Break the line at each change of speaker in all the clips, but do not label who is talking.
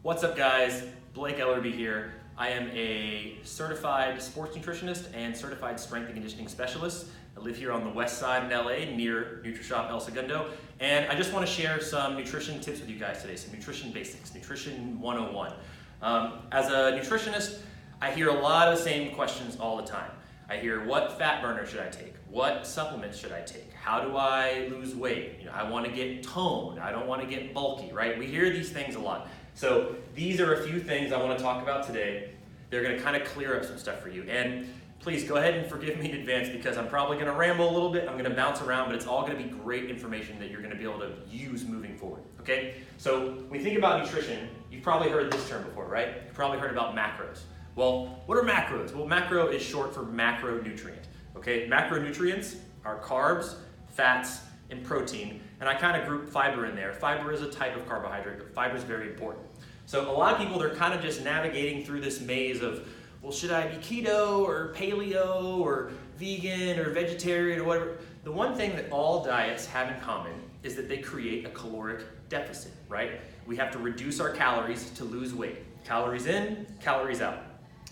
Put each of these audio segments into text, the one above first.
What's up guys, Blake Elarbee here. I am a certified sports nutritionist and certified strength and conditioning specialist. I live here on the west side in LA near Nutrishop, El Segundo, and I just want to share some nutrition tips with you guys today, some nutrition basics, nutrition 101. As a nutritionist, I hear a lot of the same questions all the time. I hear, what fat burner should I take? What supplements should I take? How do I lose weight? I want to get toned. I don't want to get bulky, right? We hear these things a lot. So these are a few things I want to talk about today. They're going to kind of clear up some stuff for you. And please go ahead and forgive me in advance because I'm probably going to ramble a little bit. I'm going to bounce around, but it's all going to be great information that you're going to be able to use moving forward, okay? So when you think about nutrition, you've probably heard this term before, right? You've probably heard about macros. Well, what are macros? Well, macro is short for macronutrient, okay? Macronutrients are carbs, fats, and protein, and I kind of group fiber in there. Fiber is a type of carbohydrate, but fiber is very important. So a lot of people, they're kind of just navigating through this maze of, well, should I be keto or paleo or vegan or vegetarian or whatever? The one thing that all diets have in common is that they create a caloric deficit, right? We have to reduce our calories to lose weight. Calories in, calories out.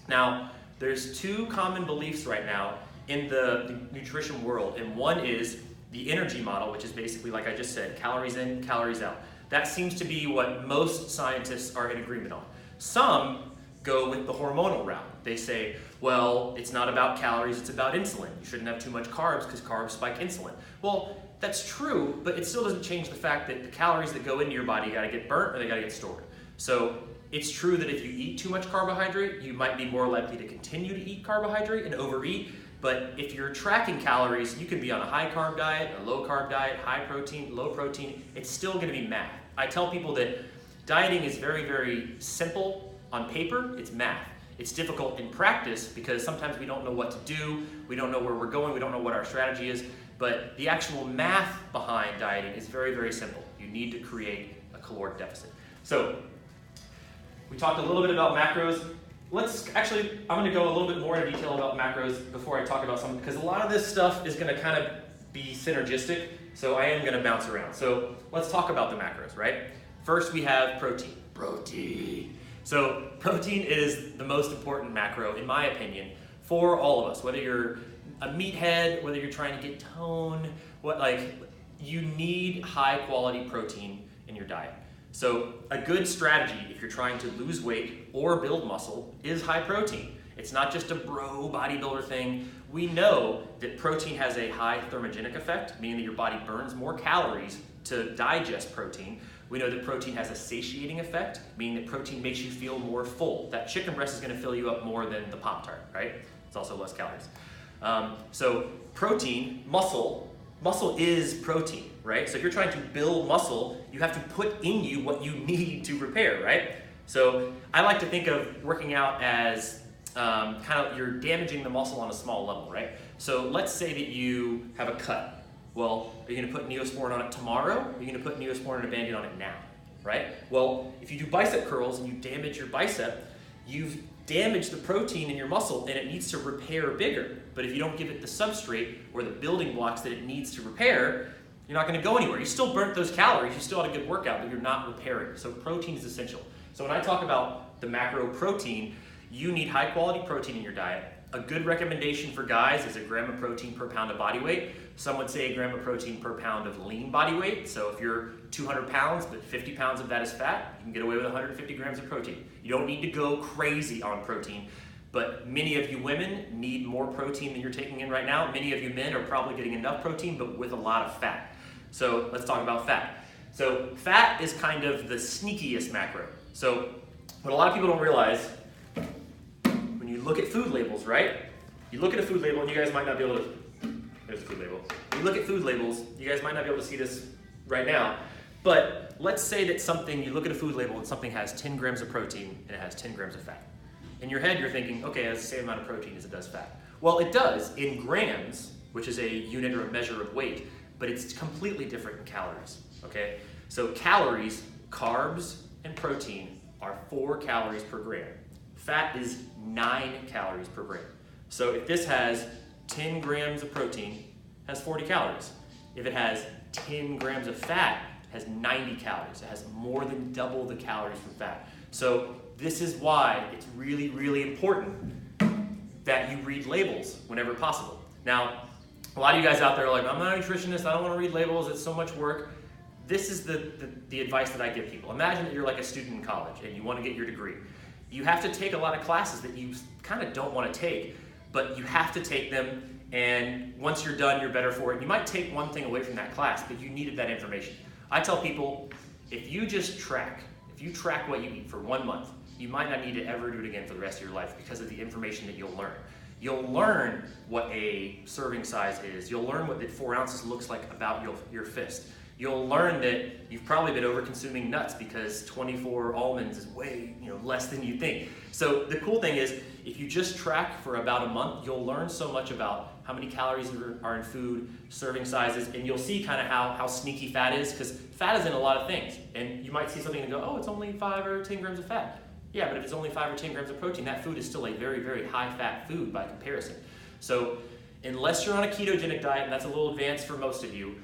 Now, there's two common beliefs right now in the nutrition world, and one is the energy model, which is basically, like I just said, calories in, calories out. That seems to be what most scientists are in agreement on. Some go with the hormonal route. They say, well, it's not about calories, it's about insulin. You shouldn't have too much carbs because carbs spike insulin. Well, that's true, but it still doesn't change the fact that the calories that go into your body gotta get burnt or they gotta get stored. So it's true that if you eat too much carbohydrate, you might be more likely to continue to eat carbohydrate and overeat. But if you're tracking calories, you can be on a high carb diet, a low carb diet, high protein, low protein. It's still going to be math. I tell people that dieting is very, very simple on paper. It's math. It's difficult in practice because sometimes we don't know what to do. We don't know where we're going. We don't know what our strategy is. But the actual math behind dieting is very, very simple. You need to create a caloric deficit. So we talked a little bit about macros. I'm gonna go a little bit more into detail about macros before I talk about some, because a lot of this stuff is gonna kind of be synergistic, so I am gonna bounce around. So let's talk about the macros, right? First we have protein. Protein. So protein is the most important macro, in my opinion, for all of us, whether you're a meathead, whether you're trying to get toned, you need high quality protein in your diet. So a good strategy if you're trying to lose weight or build muscle is high protein. It's not just a bro bodybuilder thing. We know that protein has a high thermogenic effect, meaning that your body burns more calories to digest protein. We know that protein has a satiating effect, meaning that protein makes you feel more full. That chicken breast is going to fill you up more than the Pop-Tart, right? It's also less calories. So protein, muscle is protein, right? So if you're trying to build muscle, you have to put in you what you need to repair, right? So I like to think of working out as you're damaging the muscle on a small level, right? So let's say that you have a cut. Well, are you gonna put Neosporin on it tomorrow? Or are you gonna put Neosporin and a Band-Aid on it now, right? Well, if you do bicep curls and you damage your bicep, you've damaged the protein in your muscle and it needs to repair bigger. But if you don't give it the substrate or the building blocks that it needs to repair, you're not gonna go anywhere. You still burnt those calories, you still had a good workout, but you're not repairing. So protein is essential. So when I talk about the macro protein, you need high quality protein in your diet. A good recommendation for guys is a gram of protein per pound of body weight. Some would say a gram of protein per pound of lean body weight. So if you're 200 pounds, but 50 pounds of that is fat, you can get away with 150 grams of protein. You don't need to go crazy on protein, but many of you women need more protein than you're taking in right now. Many of you men are probably getting enough protein, but with a lot of fat. So let's talk about fat. So fat is kind of the sneakiest macro. So what a lot of people don't realize, when you look at food labels, right? You look at a food label and you guys might not be able to, there's a food label. When you look at food labels, you guys might not be able to see this right now, but let's say that you look at a food label and something has 10 grams of protein and it has 10 grams of fat. In your head, you're thinking, okay, it has the same amount of protein as it does fat. Well, it does in grams, which is a unit or a measure of weight, but it's completely different in calories, okay? So calories, carbs, and protein are 4 calories per gram. Fat is 9 calories per gram. So if this has 10 grams of protein, it has 40 calories. If it has 10 grams of fat, has 90 calories. It has more than double the calories from fat. So this is why it's really, really important that you read labels whenever possible. Now, a lot of you guys out there are like, I'm not a nutritionist, I don't want to read labels, it's so much work. This is the advice that I give people. Imagine that you're like a student in college and you want to get your degree. You have to take a lot of classes that you kind of don't want to take, but you have to take them, and once you're done, you're better for it. You might take one thing away from that class, but you needed that information. I tell people, if you track what you eat for 1 month, you might not need to ever do it again for the rest of your life because of the information that you'll learn. You'll learn what a serving size is. You'll learn what that 4 ounces looks like about your fist. You'll learn that you've probably been over-consuming nuts because 24 almonds is way less than you think. So the cool thing is, if you just track for about a month, you'll learn so much about how many calories are in food, serving sizes, and you'll see kind of how sneaky fat is, because fat is in a lot of things. And you might see something and go, oh, it's only 5 or 10 grams of fat. Yeah, but if it's only 5 or 10 grams of protein, that food is still a very, very high-fat food by comparison. So unless you're on a ketogenic diet, and that's a little advanced for most of you,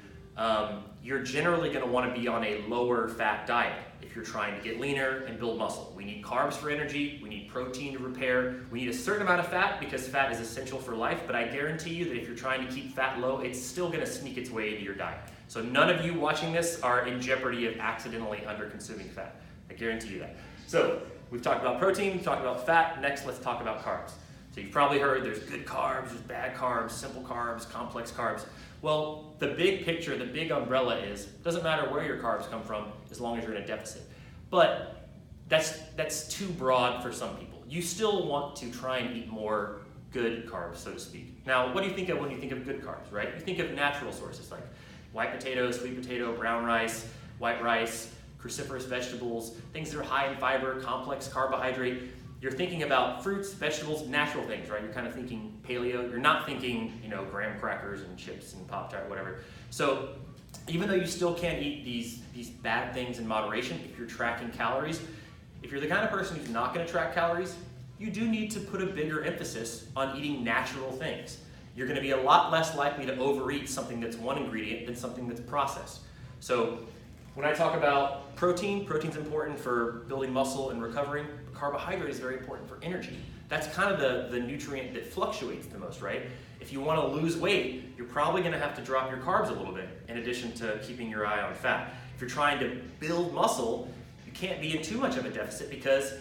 you're generally going to want to be on a lower fat diet if you're trying to get leaner and build muscle. We need carbs for energy, we need protein to repair, we need a certain amount of fat because fat is essential for life, but I guarantee you that if you're trying to keep fat low, it's still going to sneak its way into your diet. So none of you watching this are in jeopardy of accidentally under-consuming fat. I guarantee you that. So we've talked about protein, we've talked about fat, next let's talk about carbs. So you've probably heard there's good carbs, there's bad carbs, simple carbs, complex carbs. Well, the big picture, the big umbrella is, it doesn't matter where your carbs come from as long as you're in a deficit. But that's too broad for some people. You still want to try and eat more good carbs, so to speak. Now, what do you think of when you think of good carbs, right? You think of natural sources like white potato, sweet potato, brown rice, white rice, cruciferous vegetables, things that are high in fiber, complex carbohydrate. You're thinking about fruits, vegetables, natural things, right? You're kind of thinking paleo. You're not thinking, graham crackers and chips and Pop-Tart, whatever. So even though you still can eat these bad things in moderation, if you're tracking calories, if you're the kind of person who's not going to track calories, you do need to put a bigger emphasis on eating natural things. You're going to be a lot less likely to overeat something that's one ingredient than something that's processed. So when I talk about protein's important for building muscle and recovering. Carbohydrate is very important for energy. That's kind of the nutrient that fluctuates the most, right? If you want to lose weight, you're probably going to have to drop your carbs a little bit in addition to keeping your eye on fat. If you're trying to build muscle, you can't be in too much of a deficit because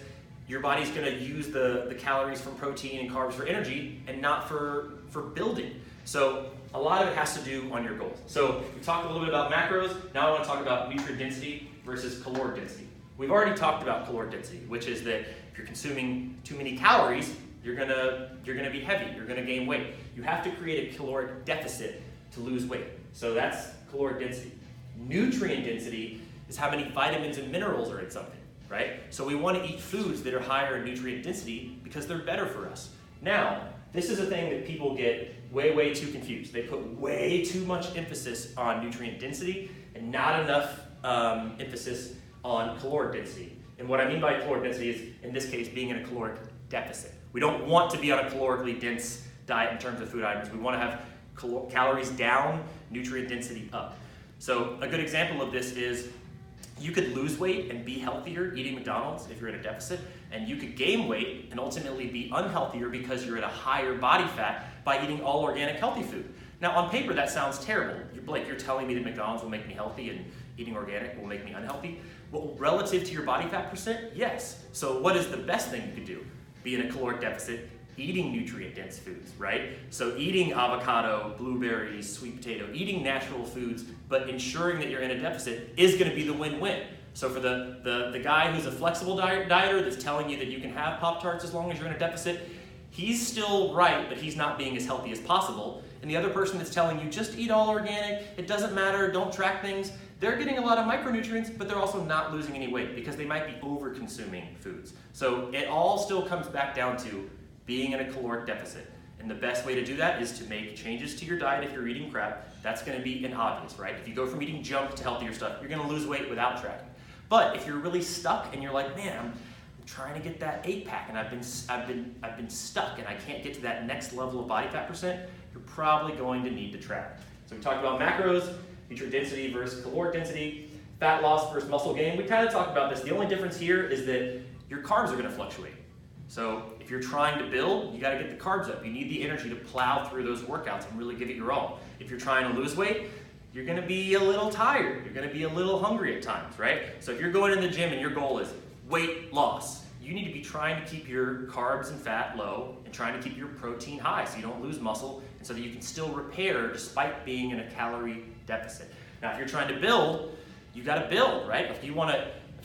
your body's going to use the calories from protein and carbs for energy and not for building. So a lot of it has to do on your goals. So we talked a little bit about macros. Now I want to talk about nutrient density versus caloric density. We've already talked about caloric density, which is that if you're consuming too many calories, you're gonna be heavy, you're gonna gain weight. You have to create a caloric deficit to lose weight. So that's caloric density. Nutrient density is how many vitamins and minerals are in something, right? So we want to eat foods that are higher in nutrient density because they're better for us. Now, this is a thing that people get way too confused. They put way too much emphasis on nutrient density and not enough emphasis on caloric density. And what I mean by caloric density is, in this case, being in a caloric deficit. We don't want to be on a calorically dense diet in terms of food items. We want to have calories down, nutrient density up. So a good example of this is you could lose weight and be healthier eating McDonald's if you're in a deficit, and you could gain weight and ultimately be unhealthier because you're at a higher body fat by eating all organic healthy food. Now on paper that sounds terrible. You're telling me that McDonald's will make me healthy and eating organic will make me unhealthy? Well, relative to your body fat percent, yes. So what is the best thing you could do? Be in a caloric deficit, eating nutrient-dense foods, right? So eating avocado, blueberries, sweet potato, eating natural foods, but ensuring that you're in a deficit is going to be the win-win. So for the guy who's a flexible dieter that's telling you that you can have Pop-Tarts as long as you're in a deficit, he's still right, but he's not being as healthy as possible. And the other person that's telling you just eat all organic, it doesn't matter, don't track things, they're getting a lot of micronutrients, but they're also not losing any weight because they might be over-consuming foods. So it all still comes back down to being in a caloric deficit. And the best way to do that is to make changes to your diet if you're eating crap. That's going to be an obvious, right? If you go from eating junk to healthier stuff, you're going to lose weight without tracking. But if you're really stuck and you're like, man, I'm trying to get that 8-pack and I've been stuck and I can't get to that next level of body fat percent, you're probably going to need to track. So we talked about macros, nutrient density versus caloric density. fat loss versus muscle gain, we kind of talked about this. The only difference here is that your carbs are going to fluctuate. So if you're trying to build, you got to get the carbs up. You need the energy to plow through those workouts and really give it your all. If you're trying to lose weight, you're going to be a little tired. You're going to be a little hungry at times, right? So if you're going in the gym and your goal is weight loss, you need to be trying to keep your carbs and fat low and trying to keep your protein high so you don't lose muscle and so that you can still repair despite being in a calorie deficit. Now, if you're trying to build, you got to build, right? If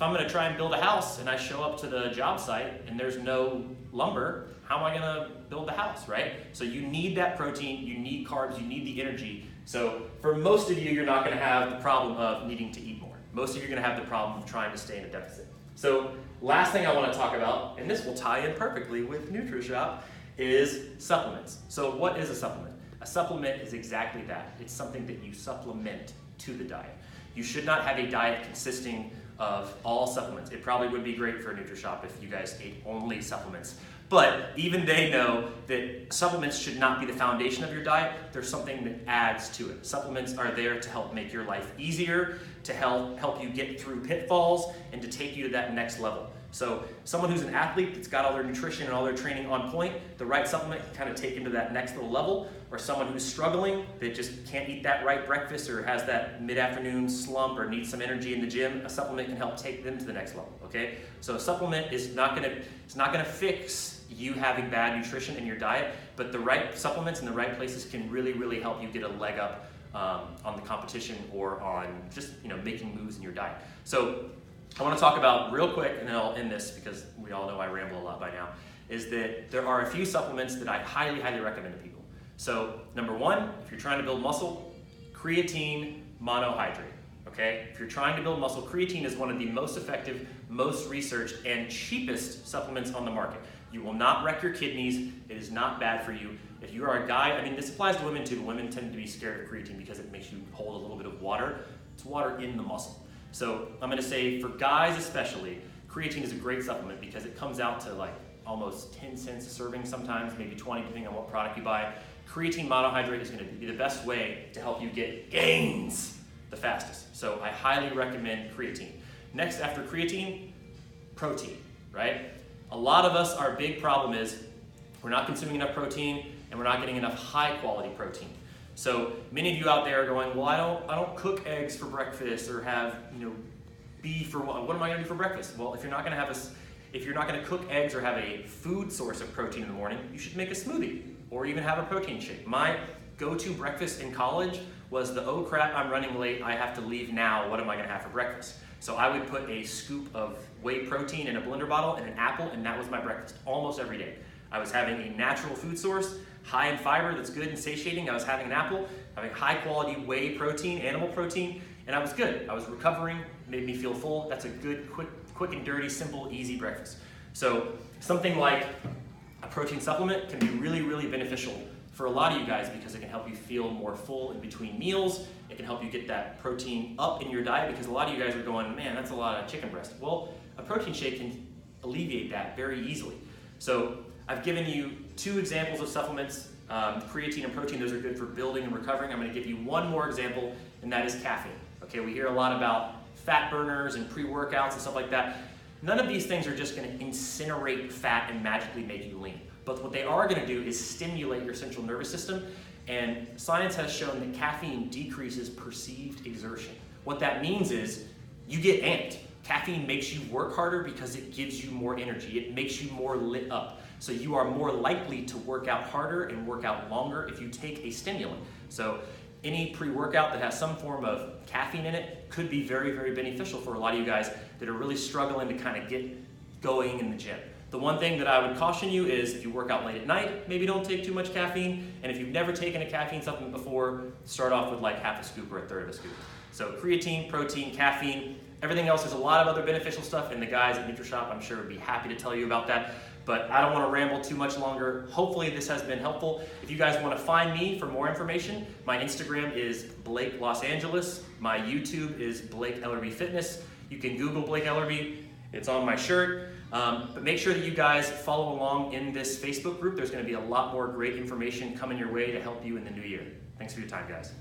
I'm going to try and build a house and I show up to the job site and there's no lumber, how am I going to build the house, right? So you need that protein, you need carbs, you need the energy. So for most of you, you're not going to have the problem of needing to eat more. Most of you are going to have the problem of trying to stay in a deficit. So last thing I want to talk about, and this will tie in perfectly with Nutrishop, is supplements. So what is a supplement? A supplement is exactly that. It's something that you supplement to the diet. You should not have a diet consisting of all supplements. It probably would be great for Nutrishop if you guys ate only supplements. But even they know that supplements should not be the foundation of your diet. There's something that adds to it. Supplements are there to help make your life easier, to help you get through pitfalls, and to take you to that next level. So someone who's an athlete that's got all their nutrition and all their training on point, the right supplement can kind of take them to that next little level. Or someone who's struggling, that just can't eat that right breakfast or has that mid-afternoon slump or needs some energy in the gym, a supplement can help take them to the next level, okay? So a supplement is not gonna fix you having bad nutrition in your diet, but the right supplements in the right places can really, really help you get a leg up on the competition or on just making moves in your diet. So I want to talk about real quick, and then I'll end this because we all know I ramble a lot by now, is that there are a few supplements that I highly, highly recommend to people. So number one, if you're trying to build muscle, creatine monohydrate, okay? If you're trying to build muscle, creatine is one of the most effective, most researched, and cheapest supplements on the market. You will not wreck your kidneys. It is not bad for you. If you are a guy, I mean, this applies to women too. Women tend to be scared of creatine because it makes you hold a little bit of water. It's water in the muscle. So I'm gonna say for guys especially, creatine is a great supplement because it comes out to like almost 10 cents a serving sometimes, maybe 20 depending on what product you buy. Creatine monohydrate is gonna be the best way to help you get gains the fastest. So I highly recommend creatine. Next after creatine, protein, right? A lot of us, our big problem is we're not consuming enough protein and we're not getting enough high quality protein. So many of you out there are going, well, I don't cook eggs for breakfast or have beef or what am I gonna do for breakfast? Well, if you're not gonna cook eggs or have a food source of protein in the morning, you should make a smoothie or even have a protein shake. My go-to breakfast in college was the, oh crap, I'm running late, I have to leave now, what am I gonna have for breakfast? So I would put a scoop of whey protein in a blender bottle and an apple, and that was my breakfast almost every day. I was having a natural food source, high in fiber that's good and satiating. I was having an apple, having high quality whey protein, animal protein, and I was good. I was recovering, made me feel full. That's a good, quick and dirty, simple, easy breakfast. So something like a protein supplement can be really, really beneficial for a lot of you guys because it can help you feel more full in between meals. It can help you get that protein up in your diet because a lot of you guys are going, man, that's a lot of chicken breast. Well, a protein shake can alleviate that very easily. So I've given you 2 examples of supplements, creatine and protein. Those are good for building and recovering. I'm going to give you one more example, and that is caffeine. Okay, we hear a lot about fat burners and pre-workouts and stuff like that. None of these things are just going to incinerate fat and magically make you lean. But what they are going to do is stimulate your central nervous system, and science has shown that caffeine decreases perceived exertion. What that means is you get amped. Caffeine makes you work harder because it gives you more energy. It makes you more lit up. So you are more likely to work out harder and work out longer if you take a stimulant. So any pre-workout that has some form of caffeine in it could be very, very beneficial for a lot of you guys that are really struggling to kind of get going in the gym. The one thing that I would caution you is if you work out late at night, maybe don't take too much caffeine. And if you've never taken a caffeine supplement before, start off with like half a scoop or a third of a scoop. So creatine, protein, caffeine, everything else, there's a lot of other beneficial stuff, and the guys at Nutrishop I'm sure would be happy to tell you about that. But I don't want to ramble too much longer. Hopefully this has been helpful. If you guys want to find me for more information, my Instagram is Blake Los Angeles. My YouTube is Blake Elarbee Fitness. You can Google Blake Elarbee. It's on my shirt. But make sure that you guys follow along in this Facebook group. There's going to be a lot more great information coming your way to help you in the new year. Thanks for your time, guys.